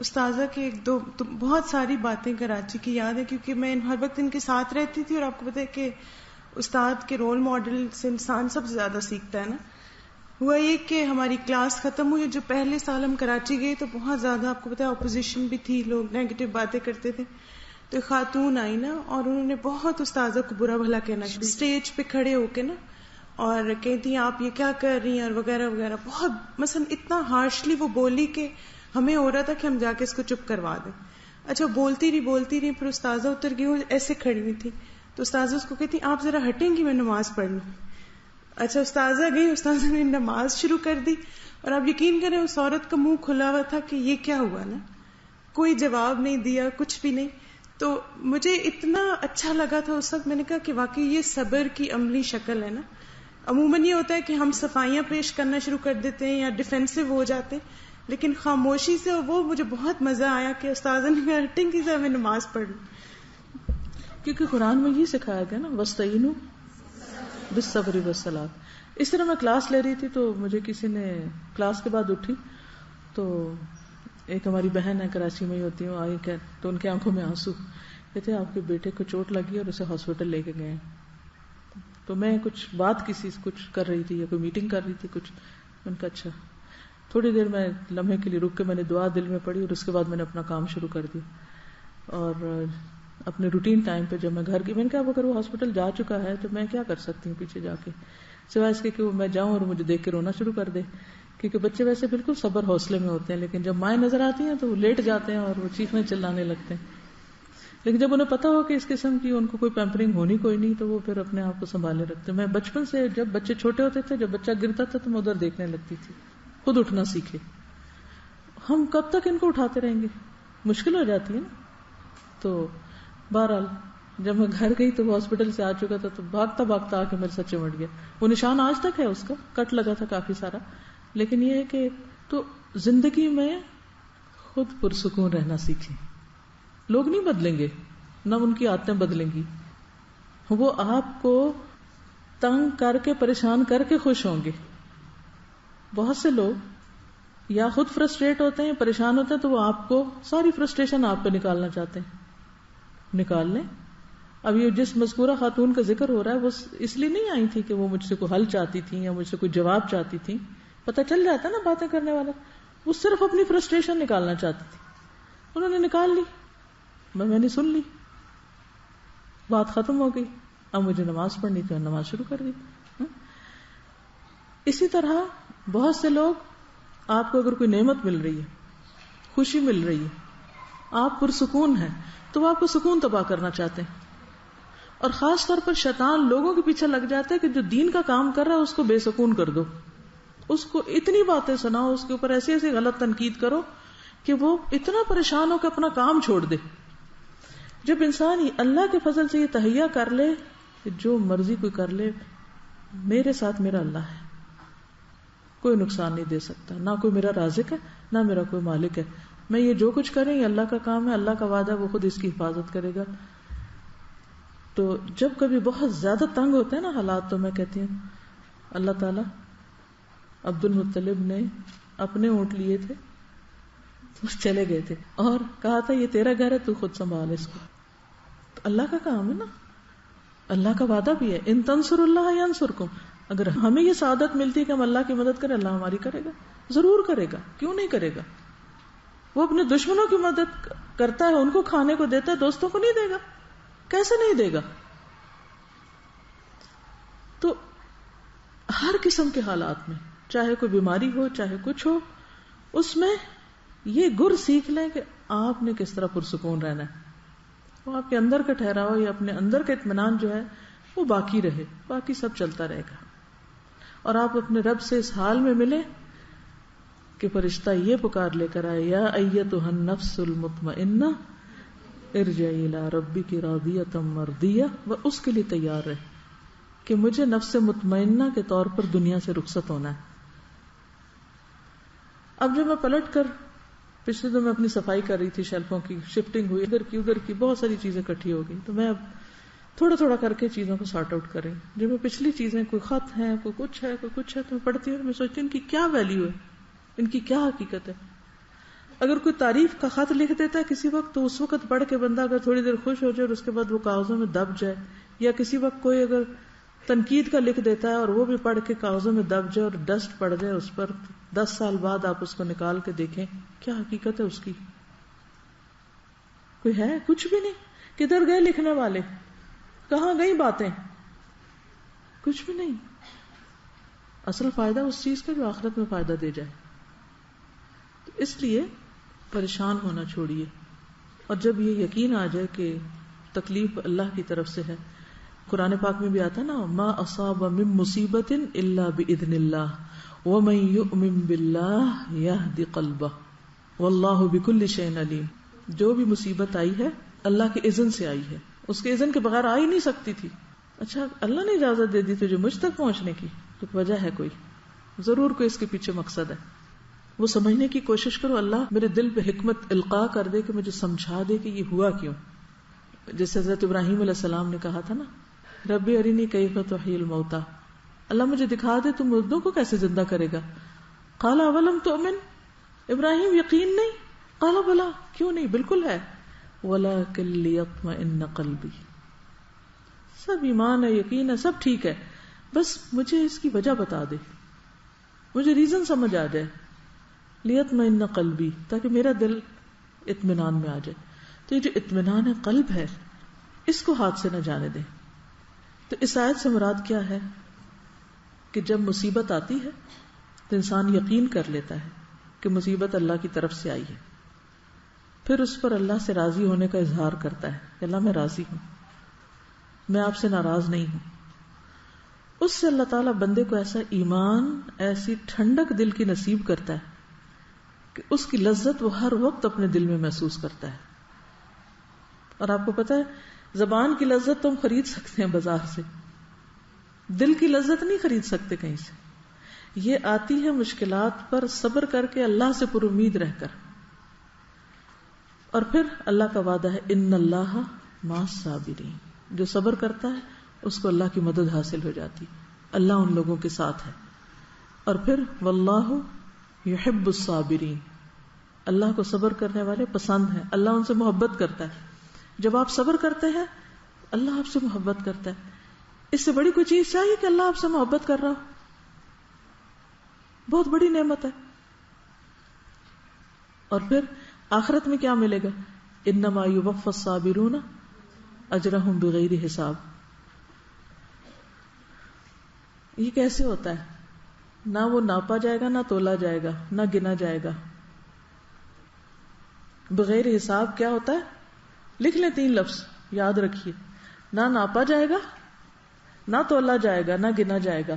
استاذہ کے ایک دو تو بہت ساری باتیں کراچی کی یاد ہے، کیونکہ میں ہر وقت ان کے ساتھ رہتی تھی، اور آپ کو پتہ ہے کہ استاد کے رول ماڈل سے انسان سب سے زیادہ سیکھتا ہے نا. ہوا یہ کہ ہماری کلاس ختم ہوئی، جو پہلے سال ہم کراچی گئے تو بہت زیادہ آپ کو پتہ ہے اپوزیشن بھی تھی، لوگ نیگیٹو باتیں کرتے تھے. تو ایک خاتون آئی نا، اور انہوں نے بہت استاذہ کو برا بھلا کہنا شروع، اسٹیج پہ کھڑے ہو کے نا، اور کہتی ہیں آپ یہ کیا کر رہی ہیں اور وغیرہ وغیرہ. بہت مثلا اتنا ہارشلی وہ بولی کہ ہمیں ہو رہا تھا کہ ہم جا کے اس کو چپ کروا دیں. اچھا بولتی رہی، پھر استاذہ اتر گئی، وہ ایسے کھڑی ہوئی تھی، تو استاذہ اس کو کہتی آپ ذرا ہٹیں گی، میں نماز پڑھ لوں. اچھا استاذہ گئی، استاذہ نے نماز شروع کر دی، اور آپ یقین کریں اس عورت کا منہ کھلا ہوا تھا کہ یہ کیا ہوا نا، کوئی جواب نہیں دیا، کچھ بھی نہیں. تو مجھے اتنا اچھا لگا تھا اس وقت، میں نے کہا کہ واقعی یہ صبر کی عملی شکل ہے نا. عموماً یہ ہوتا ہے کہ ہم صفائیاں پیش کرنا شروع کر دیتے ہیں یا ڈیفینسو ہو جاتے ہیں، لیکن خاموشی سے وہ مجھے بہت مزہ آیا کہ استاذہ نے کہا ہٹیں کی میں نماز پڑھ لوں. کیونکہ قرآن میں یہ سکھایا گیا نا وَاسْتَعِینُوا بِالصَّبْرِ وَالصَّلَاةِ. اس طرح میں کلاس لے رہی تھی تو مجھے کسی نے کلاس کے بعد اٹھی، تو ایک ہماری بہن ہے کراچی میں ہی ہوتی ہے، آئی کہ تو ان کی آنکھوں میں آنسو، کہتے آپ کے بیٹے کو چوٹ لگی اور اسے ہاسپٹل لے کے گئے. تو میں کچھ بات کسی سے کچھ کر رہی تھی یا کوئی میٹنگ کر رہی تھی کچھ، ان کا اچھا. تھوڑی دیر میں لمحے کے لیے رک کے میں نے دعا دل میں پڑھی، اور اس کے بعد میں نے اپنا کام شروع کر دیا. اور اپنے روٹین ٹائم پہ جب میں گھر کی، میں نے کہا اگر وہ ہاسپٹل جا چکا ہے تو میں کیا کر سکتی ہوں پیچھے جا کے، سوائے اس کے کہ میں جاؤں اور مجھے دیکھ کے رونا شروع کر دے. کیونکہ بچے ویسے بالکل صبر حوصلے میں ہوتے ہیں، لیکن جب مائیں نظر آتی ہیں تو وہ لیٹ جاتے ہیں اور وہ چیخنے چلانے لگتے ہیں. لیکن جب انہیں پتا ہو کہ اس قسم کی ان کو کوئی پیمپرنگ ہونی کوئی نہیں، تو وہ پھر اپنے آپ کو سنبھالنے رکھتے. میں بچپن سے جب بچے چھوٹے ہوتے تھے، جب بچہ گرتا تھا تو میں ادھر دیکھنے لگتی تھی، خود اٹھنا سیکھے. ہم کب تک ان کو اٹھاتے رہیں گے، مشکل ہو جاتی ہے نا. تو بہرحال جب میں گھر گئی تو وہ ہاسپٹل سے آ چکا تھا، تو بھاگتا بھاگتا آ کے میرے ساتھ چمٹ گیا. وہ نشان آج تک ہے، اس کا کٹ لگا تھا کافی سارا. لیکن یہ ہے کہ تو زندگی میں خود پرسکون رہنا سیکھیں. لوگ نہیں بدلیں گے، نہ ان کی عادتیں بدلیں گی، وہ آپ کو تنگ کر کے پریشان کر کے خوش ہوں گے. بہت سے لوگ یا خود فرسٹریٹ ہوتے ہیں، پریشان ہوتے ہیں، تو وہ آپ کو ساری فرسٹریشن آپ پہ نکالنا چاہتے ہیں. نکال لیں. اب یہ جس مذکورہ خاتون کا ذکر ہو رہا ہے وہ اس لیے نہیں آئی تھی کہ وہ مجھ سے کوئی حل چاہتی تھی یا مجھ سے کوئی جواب چاہتی تھی، پتہ چل جاتا نا باتیں کرنے والا. وہ صرف اپنی فرسٹریشن نکالنا چاہتی تھی، انہوں نے نکال لی، میں نے سن لی، بات ختم ہو گئی. اب مجھے نماز پڑھنی تھی، نماز شروع کر دی. اسی طرح بہت سے لوگ، آپ کو اگر کوئی نعمت مل رہی ہے، خوشی مل رہی ہے، آپ پرسکون ہیں، تو وہ آپ کو سکون تباہ کرنا چاہتے ہیں. اور خاص طور پر شیطان لوگوں کے پیچھے لگ جاتا ہے کہ جو دین کا کام کر رہا ہے اس کو بے سکون کر دو، اس کو اتنی باتیں سناؤ، اس کے اوپر ایسی ایسی غلط تنقید کرو کہ وہ اتنا پریشان ہو کہ اپنا کام چھوڑ دے. جب انسان اللہ کے فضل سے یہ تہیا کر لے کہ جو مرضی کوئی کر لے، میرے ساتھ میرا اللہ ہے، کوئی نقصان نہیں دے سکتا، نہ کوئی میرا رازق ہے نہ میرا کوئی مالک ہے، میں یہ جو کچھ کریں یہ اللہ کا کام ہے، اللہ کا وعدہ ہے، وہ خود اس کی حفاظت کرے گا. تو جب کبھی بہت زیادہ تنگ ہوتے ہیں نا حالات، تو میں کہتی ہوں اللہ تعالیٰ، عبد المطلب نے اپنے اونٹ لیے تھے تو چلے گئے تھے اور کہا تھا یہ تیرا گھر ہے، تو خود سنبھال اس کو. تو اللہ کا کام ہے نا، اللہ کا وعدہ بھی ہے، ان تنصر اللہ ینصرکم. اگر ہمیں یہ سعادت ملتی ہے کہ ہم اللہ کی مدد کریں، اللہ ہماری کرے گا، ضرور کرے گا، کیوں نہیں کرے گا. وہ اپنے دشمنوں کی مدد کرتا ہے، ان کو کھانے کو دیتا ہے، دوستوں کو نہیں دے گا، کیسے نہیں دے گا. تو ہر قسم کے حالات میں، چاہے کوئی بیماری ہو چاہے کچھ ہو، اس میں یہ گر سیکھ لیں کہ آپ نے کس طرح پرسکون رہنا ہے. وہ آپ کے اندر کا ٹھہراؤ یا اپنے اندر کا اطمینان جو ہے وہ باقی رہے، باقی سب چلتا رہے گا. اور آپ اپنے رب سے اس حال میں ملیں کہ فرشتہ یہ پکار لے کر آئے، یا ایتھا النفس المطمئنہ ارجعی الی ربک راضیۃ مرضیہ، وہ اس کے لیے تیار رہے کہ مجھے نفس مطمئنہ کے طور پر دنیا سے رخصت ہونا ہے. اب جب میں پلٹ کر پچھلے دن میں اپنی صفائی کر رہی تھی، شیلفوں کی شفٹنگ ہوئی، ادھر کی بہت ساری چیزیں اکٹھی ہو گئی، تو میں اب تھوڑا تھوڑا کر کے چیزوں کو سارٹ آؤٹ کر رہی ہوں. جب میں پچھلی چیزیں، کوئی خط ہیں، کوئی کچھ ہے تو میں پڑھتی ہوں، میں سوچتی ہوں ان کی کیا ویلیو ہے، ان کی کیا حقیقت ہے. اگر کوئی تعریف کا خط لکھ دیتا ہے کسی وقت تو اس وقت پڑھ کے بندہ اگر تھوڑی دیر خوش ہو جائے اور اس کے بعد وہ کاغذوں میں دب جائے، یا کسی وقت کوئی اگر تنقید کا لکھ دیتا ہے اور وہ بھی پڑھ کے کاغذوں میں دب جائے اور ڈسٹ پڑ جائے اس پر، 10 سال بعد آپ اس کو نکال کے دیکھیں کیا حقیقت ہے اس کی؟ کوئی ہے؟ کچھ بھی نہیں. کدھر گئے لکھنے والے؟ کہاں گئی باتیں؟ کچھ بھی نہیں. اصل فائدہ اس چیز کا جو آخرت میں فائدہ دے جائے. تو اس لیے پریشان ہونا چھوڑیے، اور جب یہ یقین آ جائے کہ تکلیف اللہ کی طرف سے ہے. قرآن پاک میں بھی آتا نا، ما اصاب من مصیبت الا باذن اللہ ومن یؤمن باللہ یہد قلبہ واللہ بکل شیء علیم. جو بھی مصیبت آئی ہے اللہ کے اذن سے آئی ہے، اس کے اذن کے بغیر آ ہی نہیں سکتی تھی. اچھا اللہ نے اجازت دے دی تجھے مجھ تک پہنچنے کی، تو وجہ ہے کوئی، ضرور کوئی اس کے پیچھے مقصد ہے. وہ سمجھنے کی کوشش کرو، اللہ میرے دل پہ حکمت القاء کر دے کہ مجھے سمجھا دے کہ یہ ہوا کیوں. جیسے حضرت ابراہیم علیہ السلام نے کہا تھا نا، رب ارنی کیف تحیی الموتى، اللہ مجھے دکھا دے تو مردوں کو کیسے زندہ کرے گا. قال اولم تؤمن، ابراہیم یقین نہیں؟ قال بلا، کیوں نہیں، بالکل ہے. ولکن لیطمئن قلبی، سب ایمان ہے، یقین ہے، سب ٹھیک ہے، بس مجھے اس کی وجہ بتا دے، مجھے ریزن سمجھ آ جائے. لیطمئن قلبی، تاکہ میرا دل اطمینان میں آ جائے. تو یہ جو اطمینان ہے قلب ہے، اس کو ہاتھ سے نہ جانے دیں. تو اس آیت سے مراد کیا ہے کہ جب مصیبت آتی ہے تو انسان یقین کر لیتا ہے کہ مصیبت اللہ کی طرف سے آئی ہے، پھر اس پر اللہ سے راضی ہونے کا اظہار کرتا ہے کہ اللہ میں راضی ہوں، میں آپ سے ناراض نہیں ہوں. اس سے اللہ تعالیٰ بندے کو ایسا ایمان، ایسی ٹھنڈک دل کی نصیب کرتا ہے کہ اس کی لذت وہ ہر وقت اپنے دل میں محسوس کرتا ہے. اور آپ کو پتا ہے زبان کی لذت تو ہم خرید سکتے ہیں بازار سے، دل کی لذت نہیں خرید سکتے کہیں سے. یہ آتی ہے مشکلات پر صبر کر کے، اللہ سے پر امید رہ کر. اور پھر اللہ کا وعدہ ہے ان اللہ مع الصابرین، جو صبر کرتا ہے اس کو اللہ کی مدد حاصل ہو جاتی، اللہ ان لوگوں کے ساتھ ہے. اور پھر واللہ یحب الصابرین، اللہ کو صبر کرنے والے پسند ہیں، اللہ ان سے محبت کرتا ہے. جب آپ صبر کرتے ہیں اللہ آپ سے محبت کرتا ہے. اس سے بڑی کوئی چیز چاہیے کہ اللہ آپ سے محبت کر رہا ہو؟ بہت بڑی نعمت ہے. اور پھر آخرت میں کیا ملے گا؟ انما یوفی الصابرون اجرہم بغیر حساب. یہ کیسے ہوتا ہے؟ نہ وہ ناپا جائے گا، نہ تولا جائے گا، نہ گنا جائے گا. بغیر حساب کیا ہوتا ہے؟ لکھ لیں 3 لفظ، یاد رکھیے، نہ ناپا جائے گا، نہ تولا جائے گا، نہ گنا جائے گا.